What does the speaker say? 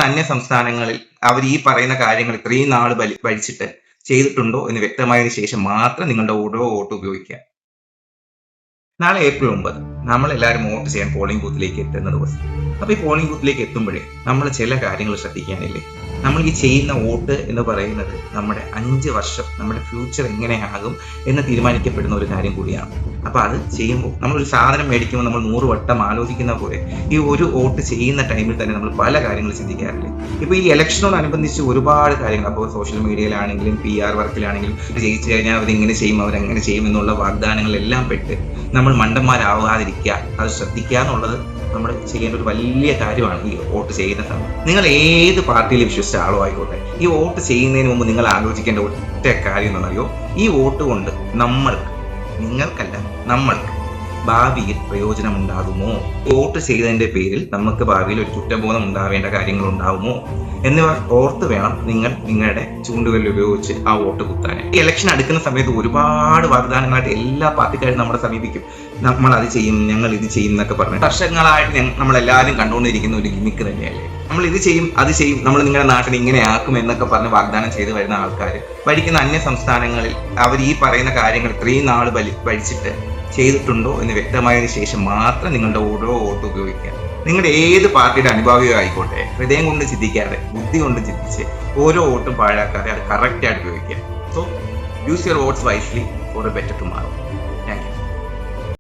അന്യ സംസ്ഥാനങ്ങളിൽ അവർ ഈ പറയുന്ന കാര്യങ്ങൾ ഇത്രയും നാൾ ഭരിച്ചിട്ട് ചെയ്തിട്ടുണ്ടോ എന്ന് വ്യക്തമായതിനു ശേഷം മാത്രം നിങ്ങളുടെ ഓരോ വോട്ട് ഉപയോഗിക്കുക. നാളെ ഏപ്രിൽ 9 നമ്മൾ എല്ലാവരും വോട്ട് ചെയ്യാൻ പോളിംഗ് ബൂത്തിലേക്ക് എത്തുന്ന ദിവസം. അപ്പൊ ഈ പോളിംഗ് ബൂത്തിലേക്ക് എത്തുമ്പോഴേ നമ്മൾ ചില കാര്യങ്ങൾ ശ്രദ്ധിക്കാനില്ലേ? നമ്മൾ ഈ ചെയ്യുന്ന വോട്ട് എന്ന് പറയുന്നത് നമ്മുടെ 5 വർഷം നമ്മുടെ ഫ്യൂച്ചർ എങ്ങനെയാകും എന്ന് തീരുമാനിക്കപ്പെടുന്ന ഒരു കാര്യം കൂടിയാണ്. അപ്പൊ അത് ചെയ്യുമ്പോൾ നമ്മളൊരു സാധനം മേടിക്കുമ്പോൾ നമ്മൾ 100 വട്ടം ആലോചിക്കുന്ന പോലെ ഈ ഒരു വോട്ട് ചെയ്യുന്ന ടൈമിൽ തന്നെ നമ്മൾ പല കാര്യങ്ങൾ ചിന്തിക്കാറില്ലേ? ഇപ്പൊ ഈ ഇലക്ഷനോടനുബന്ധിച്ച് ഒരുപാട് കാര്യങ്ങൾ, അപ്പോൾ സോഷ്യൽ മീഡിയയിലാണെങ്കിലും PR വർക്കിലാണെങ്കിലും ജയിച്ചു കഴിഞ്ഞാൽ അവരിങ്ങനെ ചെയ്യും അവരെങ്ങനെ ചെയ്യും എന്നുള്ള വാഗ്ദാനങ്ങളെല്ലാം പെട്ട് നമ്മൾ മണ്ടന്മാരാവാതിരിക്കുക, അത് ശ്രദ്ധിക്കുക എന്നുള്ളത് നമ്മൾ ചെയ്യേണ്ട ഒരു വലിയ കാര്യമാണ് ഈ വോട്ട് ചെയ്യുന്ന സമയം. നിങ്ങൾ ഏത് പാർട്ടിയിൽ വിശ്വസിച്ച ആളോ ആയിക്കോട്ടെ, ഈ വോട്ട് ചെയ്യുന്നതിന് മുമ്പ് നിങ്ങൾ ആലോചിക്കേണ്ട ഒറ്റ കാര്യം എന്താണെന്നറിയോ? ഈ വോട്ട് കൊണ്ട് നിങ്ങൾക്കല്ല നമ്മൾക്ക് ഭാവിയിൽ പ്രയോജനമുണ്ടാകുമോ? വോട്ട് ചെയ്തതിന്റെ പേരിൽ നമുക്ക് ഭാവിയിൽ ഒരു കുറ്റബോധം ഉണ്ടാവേണ്ട കാര്യങ്ങൾ ഉണ്ടാകുമോ എന്നിവ ഓർത്ത് വേണം നിങ്ങൾ നിങ്ങളുടെ ചൂണ്ടുകളിൽ ഉപയോഗിച്ച് ആ വോട്ട് കുത്താൻ. ഈ ഇലക്ഷൻ അടുക്കുന്ന സമയത്ത് ഒരുപാട് വാഗ്ദാനങ്ങളായിട്ട് എല്ലാ പാർട്ടിക്കാരും നമ്മളെ സമീപിക്കും. നമ്മൾ അത് ചെയ്യും, ഞങ്ങൾ ഇത് ചെയ്യും എന്നൊക്കെ പറഞ്ഞു വർഷങ്ങളായിട്ട് നമ്മളെല്ലാവരും കണ്ടുകൊണ്ടിരിക്കുന്ന ഒരു ഗിമിക്ക് തന്നെയല്ലേ. നമ്മൾ ഇത് ചെയ്യും അത് ചെയ്യും, നമ്മൾ നിങ്ങളുടെ നാട്ടിൽ ഇങ്ങനെ ആക്കും എന്നൊക്കെ പറഞ്ഞ് വാഗ്ദാനം ചെയ്ത് വരുന്ന ആൾക്കാർ ഭരിക്കുന്ന അന്യ സംസ്ഥാനങ്ങളിൽ അവർ ഈ പറയുന്ന കാര്യങ്ങൾ ഇത്രയും നാൾ ഭരിച്ചിട്ട് ചെയ്തിട്ടുണ്ടോ എന്ന് വ്യക്തമായതിനു ശേഷം മാത്രം നിങ്ങളുടെ ഓരോ വോട്ട് ഉപയോഗിക്കുക. നിങ്ങളുടെ ഏത് പാർട്ടിയുടെ അനുഭാവിയോ ആയിക്കോട്ടെ, ഹൃദയം കൊണ്ട് ചിന്തിക്കാതെ ബുദ്ധി കൊണ്ട് ചിന്തിച്ച് ഓരോ വോട്ടും പാഴാക്കാതെ അത് കറക്റ്റായിട്ട് ഉപയോഗിക്കുക. So use your votes wisely for a better tomorrow.